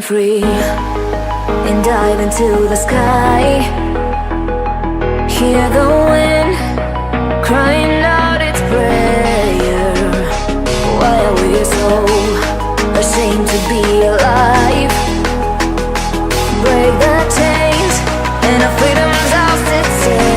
free and dive into the sky. Hear the wind crying out its prayer. Why are we so ashamed to be alive? Break the chains and our freedom's ours to take.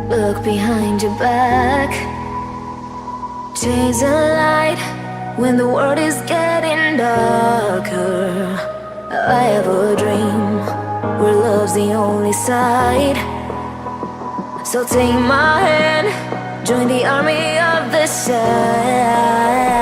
Look behind your back. Chase a light when the world is getting darker. I have a dream where love's the only side. So take my hand, join the army of the side.